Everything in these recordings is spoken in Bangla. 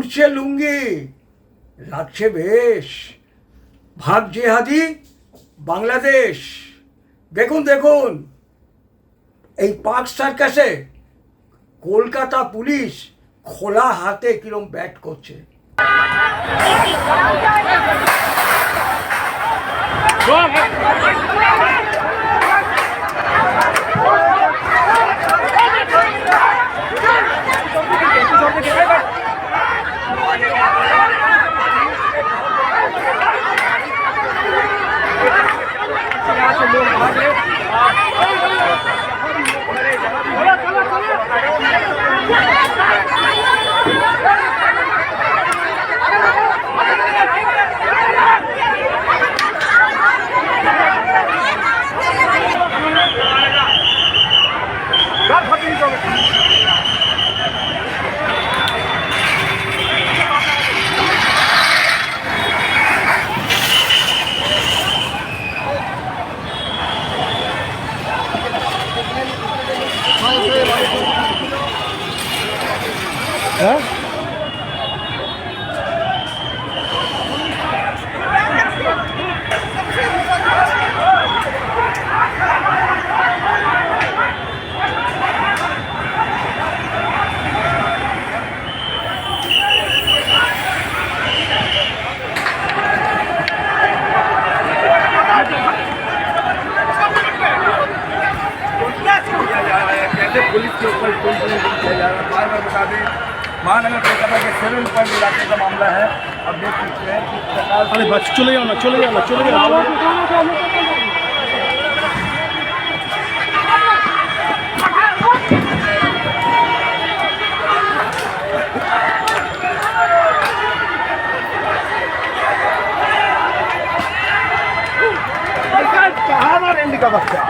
উঠছে লুঙ্গি, লাগছে বেশ, ভাগ জেহাদি বাংলাদেশ। দেখুন দেখুন, এই পার্ক সার্কাসে কলকাতা পুলিশ খোলা হাতে কিরম ব্যাট করছে। पुलिस के ऊपर किया जा रहा है। बार बार बता दें, महानगर कोलकाता के 7 पॉइंट इलाके का मामला है। अब देख सकते हैं किस प्रकार। अरे बस चले जाओ ना, चले जाओ ना, चले जाओ। कहाँ रेंडी का बच्चा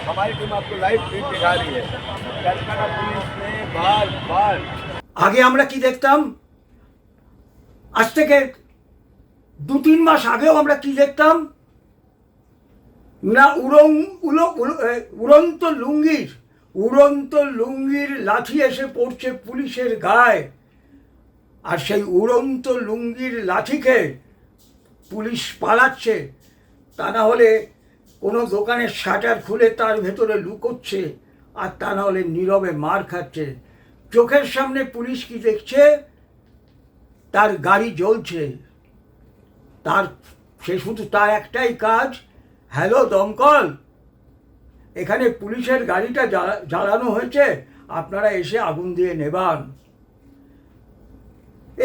हमारी टीम आपको लाइव फीड दिखा रही है। कलकत्ता पुलिस ने बार बार আগে আমরা কি দেখতাম, আজ থেকে 2-3 মাস আগেও আমরা কি দেখতাম না, উড়ন্ত লুঙ্গির লাঠি এসে পড়ছে পুলিশের গায়ে। আর সেই উড়ন্ত লুঙ্গির লাঠিকে পুলিশ পালাচ্ছে, তা না হলে কোনো দোকানের শাটার খুলে তার ভেতরে লুকোচ্ছে, আর তা না হলে নীরবে মার খাচ্ছে। চোখের সামনে পুলিশ কি দেখছে, তার গাড়ি জ্বলছে, সে শুধু তার একটাই কাজ, হ্যালো দমকল, এখানে পুলিশের গাড়িটা জ্বালানো হয়েছে, আপনারা এসে আগুন দিয়ে নেবান।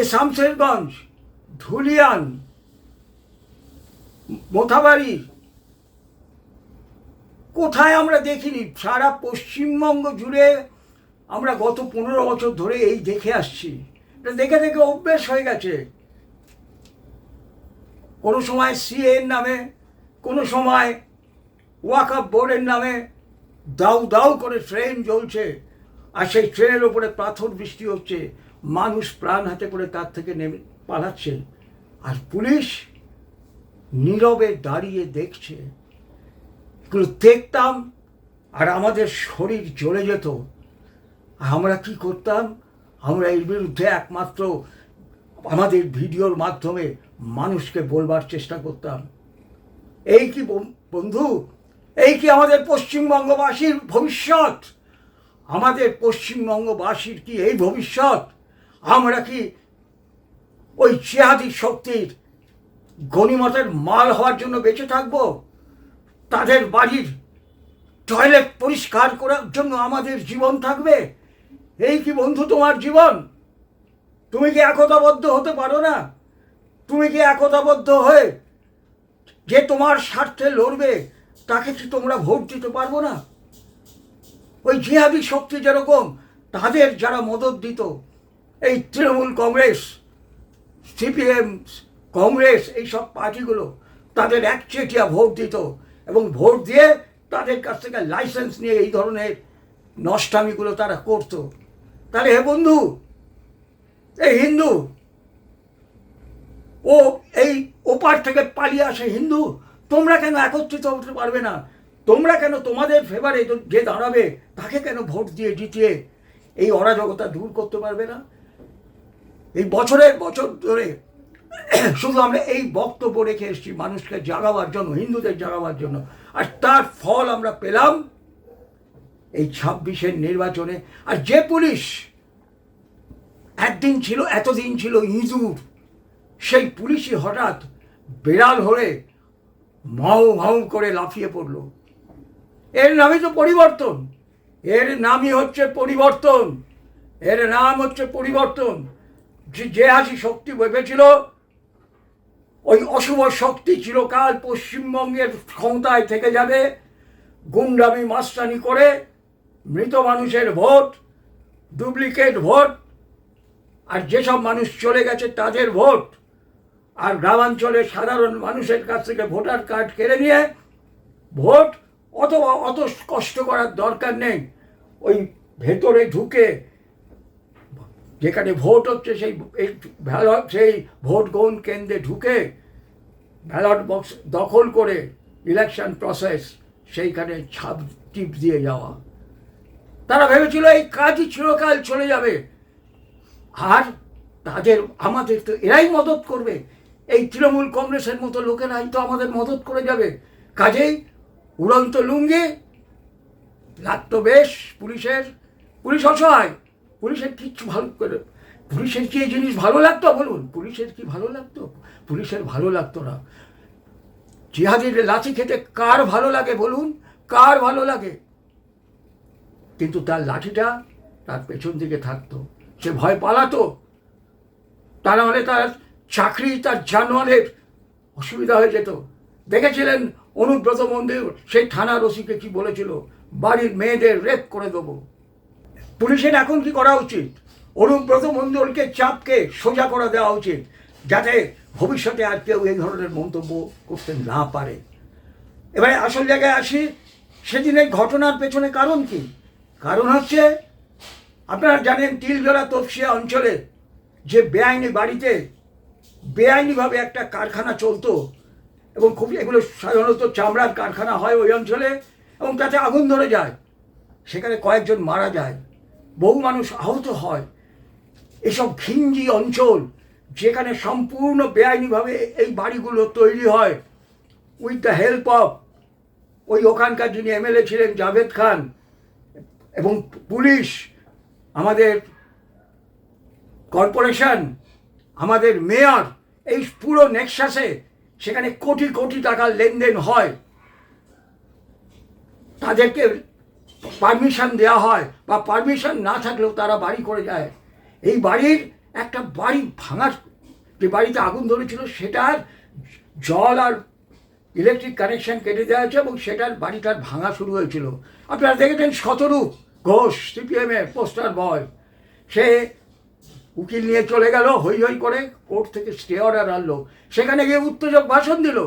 এ শামশেরগঞ্জ, ধুলিয়ান, মোথাবাড়ি, কোথায় আমরা দেখিনি? সারা পশ্চিমবঙ্গ জুড়ে আমরা গত 15 বছর ধরে এই দেখে আসছি। এটা দেখে দেখে অভ্যেস হয়ে গেছে। কোনো সময় সিএর নামে, কোনো সময় ওয়াকফ বোর্ডের নামে দাউ দাউ করে ট্রেন জ্বলছে, আর সেই ট্রেনের ওপরে পাথর বৃষ্টি হচ্ছে, মানুষ প্রাণ হাতে করে তার থেকে নেমে পালাচ্ছে, আর পুলিশ নীরবে দাঁড়িয়ে দেখছে। এগুলো দেখতাম আর আমাদের শরীর জ্বলে যেত। আমরা কি করতাম? আমরা এর বিরুদ্ধে একমাত্র আমাদের ভিডিওর মাধ্যমে মানুষকে বলবার চেষ্টা করতাম। এই কি বন্ধু, এই কি আমাদের পশ্চিমবঙ্গবাসীর ভবিষ্যৎ? আমাদের পশ্চিমবঙ্গবাসীর কি এই ভবিষ্যৎ? আমরা কি ওই জিহাদি শক্তির গনিমতের মাল হওয়ার জন্য বেঁচে থাকব? তাদের বাড়ির টয়লেট পরিষ্কার করার জন্য আমাদের জীবন থাকবে? এই কি বন্ধু তোমার জীবন? তুমি কি একতাবদ্ধ হতে পারো না? তুমি কি একতাবদ্ধ হয়ে যে তোমার স্বার্থে লড়বে তাকে কি তোমরা ভোট দিতে পারবো না? ওই জিহাদি শক্তি যেরকম তাদের যারা মদত দিত, এই তৃণমূল কংগ্রেস, সিপিএম, কংগ্রেস, এইসব পার্টিগুলো তাদের একচেটিয়া ভোট দিত এবং ভোট দিয়ে তাদের কাছ থেকে লাইসেন্স নিয়ে এই ধরনের নষ্টামিগুলো তারা করত। তাহলে হে বন্ধু, এই হিন্দু, ও এই ওপার থেকে পালিয়ে আসে হিন্দু, তোমরা কেন একত্রিত হতে পারবে না? তোমরা কেন তোমাদের ফেভারে যে দাঁড়াবে তাকে কেন ভোট দিয়ে জিতিয়ে এই অরাজকতা দূর করতে পারবে না? এই বছরের বছর ধরে শুধু আমরা এই বক্তব্য রেখে এসেছি মানুষকে জাগাবার জন্য, হিন্দুদের জাগাবার জন্য, আর তার ফল আমরা পেলাম এই 26-এর নির্বাচনে। আর যে পুলিশ এতদিন ছিল ইঁদুর, সেই পুলিশই হঠাৎ বেড়াল হয়ে মাউ মাউ করে লাফিয়ে পড়ল। এর নামই তো পরিবর্তন, এর নামই হচ্ছে পরিবর্তন, এর নাম হচ্ছে পরিবর্তন। যে হাসি শক্তি ভেবেছিল ওই অশুভ শক্তি চিরকাল পশ্চিমবঙ্গের ক্ষমতায় থেকে যাবে, গুন্ডামি মাস্তানি করে মৃত মানুষের ভোট, ডুপ্লিকেট ভোট, আর যেসব মানুষ চলে গেছে তাদের ভোট, আর গ্রামাঞ্চলে সাধারণ মানুষের কাছ থেকে ভোটার কার্ড কেড়ে নিয়ে ভোট, অথবা অত কষ্ট করার দরকার নেই। ওই ভেতরে ঢুকে যেখানে ভোট হচ্ছে সেই ভোট গ্রহণ কেন্দ্রে ঢুকে ব্যালট বক্স দখল করে ইলেকশন প্রসেস সেইখানে ছাপ টিপ দিয়ে যাওয়া। তারা ভেবেছিল এই কাজই চিরকাল চলে যাবে, আর আমাদের তো এরাই মদত করবে, এই তৃণমূল কংগ্রেসের মতো লোকেরাই তো আমাদের মদত করে যাবে। কাজেই উড়ন্ত লুঙ্গি লাগতো বেশ পুলিশ অসহায়, পুলিশের কিচ্ছু ভালো করে, পুলিশের কি এই জিনিস ভালো লাগতো বলুন? পুলিশের কি ভালো লাগতো? পুলিশের ভালো লাগতো না। জিহাদির লাঠি খেতে কার ভালো লাগে বলুন? কার ভালো লাগে? কিন্তু তার লাঠিটা তার পেছন দিকে থাকতো, সে ভয় পালাতো, তা নাহলে তার চাকরি, তার জানোয়ারের অসুবিধা হয়ে যেত। দেখেছিলেন অনুব্রত মন্দির সেই থানার ওসিকে কি বলেছিল? বাড়ির মেয়েদের রেপ করে দেবো। পুলিশের এখন কি করা উচিত? অনুব্রত মন্ডলকে চাপকে সোজা করে দেওয়া উচিত, যাতে ভবিষ্যতে আর কেউ এই ধরনের মন্তব্য করতে না পারে। এবারে আসল জায়গায় আসি, সেদিনের ঘটনার পেছনে কারণ কি? কারণ হচ্ছে, আপনারা জানেন তিলজলা তপসিয়া অঞ্চলে যে বাড়িতে বেআইনিভাবে একটা কারখানা চলতো, এবং খুব এগুলো সাধারণত চামড়ার কারখানা হয় ওই অঞ্চলে, এবং তাতে আগুন ধরে যায়, সেখানে কয়েকজন মারা যায়, বহু মানুষ আহত হয়। এসব ঘিঞ্জি অঞ্চল যেখানে সম্পূর্ণ বেআইনিভাবে এই বাড়িগুলো তৈরি হয়, উইথ দ্য হেল্প অফ ওখানকার যিনি এমএলএ ছিলেন জাভেদ খান এবং পুলিশ, আমাদের কর্পোরেশন, আমাদের মেয়র, এই পুরো নেক্সাসে সেখানে কোটি কোটি টাকার লেনদেন হয়। তাদেরকে পারমিশন দেওয়া হয়, বা পারমিশন না থাকলেও তারা বাড়ি করে যায়। এই বাড়ির একটা বাড়ি ভাঙার, যে বাড়িতে আগুন ধরেছিল সেটার জল আর ইলেকট্রিক কানেকশন কেটে দেওয়া হয়েছে, এবং সেটার বাড়িটার ভাঙা শুরু হয়েছিল। আপনারা দেখেছেন শতরূপ ঘোষ, সিপিএমের পোস্টার বয়, সে উকিল নিয়ে চলে গেল হই হই করে, কোর্ট থেকে স্টে অর্ডার আনলো, সেখানে গিয়ে উত্তেজক ভাষণ দিল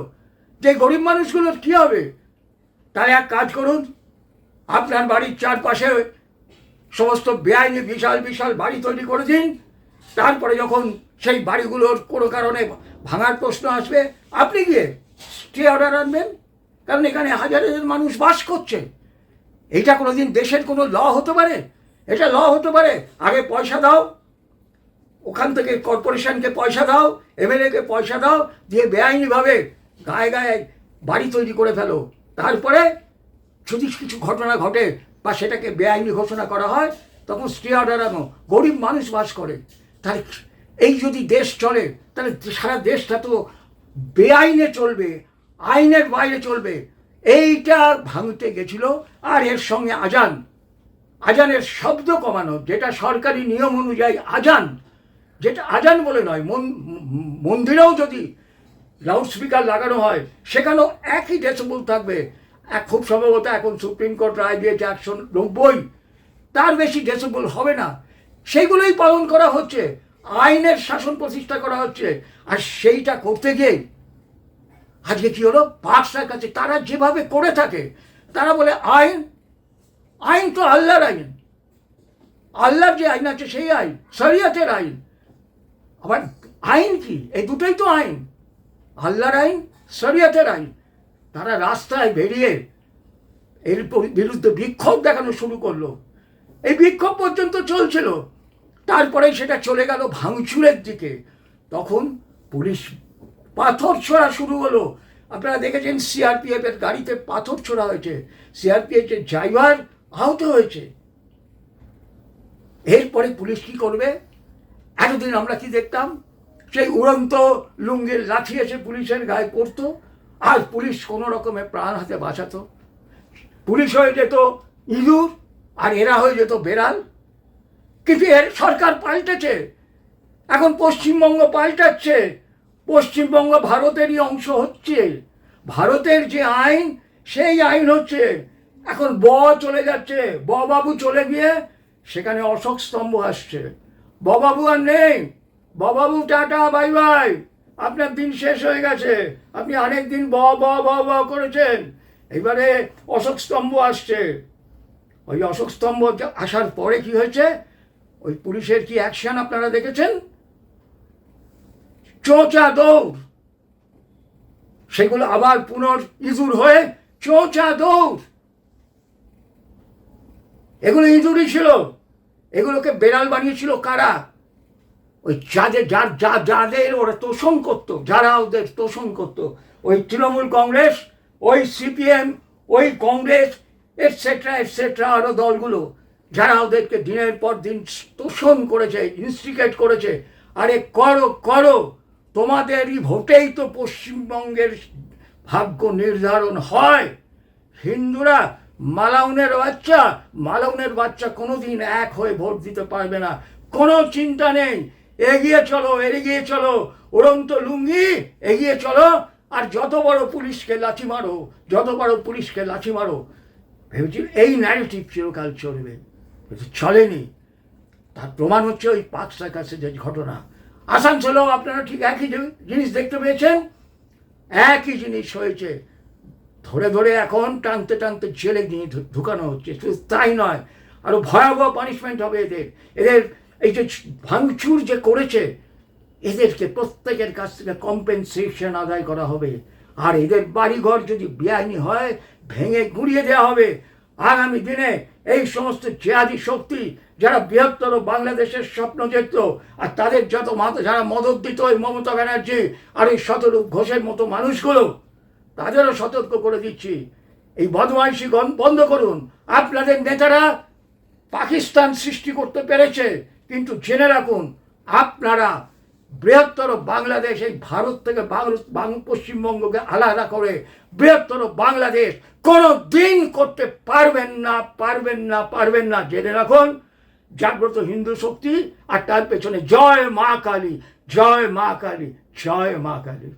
যে গরিব মানুষগুলোর কী হবে। তাহলে এক কাজ করুন, আপনার বাড়ির চারপাশে সমস্ত বেআইনি বিশাল বিশাল বাড়ি তৈরি করে দিন, তারপরে যখন সেই বাড়িগুলোর কোনো কারণে ভাঙার প্রশ্ন আসবে আপনি গিয়ে স্টে অর্ডার আনবেন, কারণ এখানে হাজার হাজার মানুষ বাস করছে। এইটা কোনো দিন দেশের কোনো ল হতে পারে? এটা ল হতে পারে? আগে পয়সা দাও, ওখান থেকে কর্পোরেশনকে পয়সা দাও, এমএলএকে পয়সা দাও, দিয়ে বেআইনিভাবে গায়ে গায়ে বাড়ি তৈরি করে ফেলো, তারপরে যদি কিছু ঘটনা ঘটে বা সেটাকে বেআইনি ঘোষণা করা হয় তখন স্টে অর্ডার আনো। গরিব মানুষ বাস করে, তাহলে এই যদি দেশ চলে তাহলে সারা দেশটা তো বেআইনে চলবে, আইনের বাইরে চলবে। এইটা ভাঙতে গেছিল। আর এর সঙ্গে আজানের শব্দ কমানো, যেটা সরকারি নিয়ম অনুযায়ী আজান, যেটা আজান বলে নয়, মন্দিরেও যদি লাউডস্পিকার লাগানো হয় সেখানেও একই ডেসিবেল থাকবে। খুব সম্ভবত এখন সুপ্রিম কোর্ট রায় দিয়েছে 190, তার বেশি ডেসিবেল হবে না। সেইগুলোই পালন করা হচ্ছে, আইনের শাসন প্রতিষ্ঠা করা হচ্ছে। আর সেইটা করতে গিয়ে আজকে কি হলো, বাদশার কাছে তারা যেভাবে করে থাকে, তারা বলে আইন তো আল্লাহর আইন, আল্লাহর যে আইন আছে সেই আইন, শরিয়তের আইন। আবার আইন কি, এই দুটোই তো আইন, আল্লাহর আইন, শরিয়তের আইন। তারা রাস্তায় বেরিয়ে এর বিরুদ্ধে বিক্ষোভ দেখানো শুরু করলো। এই বিক্ষোভ পর্যন্ত চলছিল, তারপরে সেটা চলে গেল ভাঙচুরের দিকে। তখন পুলিশ পাথর ছোড়া শুরু হলো। আপনারা দেখেছেন সিআরপিএফ এর গাড়িতে পাথর ছোড়া হয়েছে, সিআরপিএফ এর ড্রাইভার আহত হয়েছে। এরপরে পুলিশ কি করবে? এতদিন আমরা কি দেখতাম, সেই উড়ন্ত লুঙ্গির লাঠি এসে পুলিশের গায়ে পড়তো, আর পুলিশ কোনো রকমে প্রাণ হাতে বাঁচাতো। পুলিশ হয়ে যেত ইঁদুর আর এরা হয়ে যেত বেড়াল। কিন্তু এর সরকার পাল্টেছে, এখন পশ্চিমবঙ্গ পাল্টাচ্ছে। পশ্চিমবঙ্গ ভারতেরই অংশ হচ্ছে, ভারতের যে আইন সেই আইন হচ্ছে। এখন চলে যাচ্ছে, বাবু চলে গিয়ে সেখানে অশোক স্তম্ভ আসছে। বাবু আর নেই, বাবু টাটা বাই বাই, আপনার দিন শেষ হয়ে গেছে, আপনি অনেক দিন করেছেন, এবারে অশোক স্তম্ভ আসছে। ওই অশোক স্তম্ভ আসার পরে কি হয়েছে, ওই পুলিশের কি অ্যাকশন আপনারা দেখেছেন? চোঁচা দৌড়, সেগুলো আবার ইঁদুর হয়ে চোঁচা দৌড়। এগুলো ইঁদুরই ছিল, এগুলোকে বেড়াল বানিয়েছিল কারা? ওই যাদের ওরা তোষণ করতো, যারা ওদের তোষণ করতো, ওই তৃণমূল কংগ্রেস, ওই সিপিএম, ওই কংগ্রেস এটসেট্রা আরো দলগুলো, যারা ওদেরকে দিনের পর দিন তোষণ করেছে, ইনস্টিগেট করেছে। আরে করো, তোমাদেরই ভোটেই তো পশ্চিমবঙ্গের ভাগ্য নির্ধারণ হয়। হিন্দুরা মালাউনের বাচ্চা কোনোদিন এক হয়ে ভোট দিতে পারবে না। কোনো চিন্তা নেই, এগিয়ে চলো, উড়ন্ত লুঙ্গি, এগিয়ে চলো। আর যত বড় পুলিশকে লাঠি মারো, ভেবেছি এই ন্যারেটিভ চিরকাল চলবে, চলেনি। তার প্রমাণ হচ্ছে ওই পাক সার্কাসের যে ঘটনা। আসানসোলেও আপনারা ঠিক একই জিনিস দেখতে পেয়েছেন, একই জিনিস হয়েছে। ধরে এখন টানতে জেলে নিয়ে ঢুকানো হচ্ছে। শুধু তাই নয়, আরো ভয়াবহ পানিশমেন্ট হবে এদের। এই যে ভাঙচুর যে করেছে, এদেরকে প্রত্যেকের কাছ থেকে কম্পেনসেশন আদায় করা হবে। আর এদের বাড়িঘর যদি বেআইনি হয়, ভেঙে গুঁড়িয়ে দেওয়া হবে। আগামী দিনে এই সমস্ত জেহাদি শক্তি যারা বৃহত্তর বাংলাদেশের স্বপ্ন দেখত, আর তাদের যারা মদত দিত ওই মমতা ব্যানার্জি আর এই শতরূপ ঘোষের মতো মানুষগুলো, তাদেরও সতর্ক করে দিচ্ছি, এই বদমাইশি বন্ধ করুন। আপনাদের নেতারা পাকিস্তান সৃষ্টি করতে পেরেছে, কিন্তু জেনে রাখুন, আপনারা বৃহত্তর বাংলাদেশ, এই ভারত থেকে পশ্চিমবঙ্গকে আলাদা করে বৃহত্তর বাংলাদেশ কোনো দিন করতে পারবেন না। জেনে রাখুন, জাগ্রত হিন্দু শক্তি, আর তার পেছনে জয় মা কালী।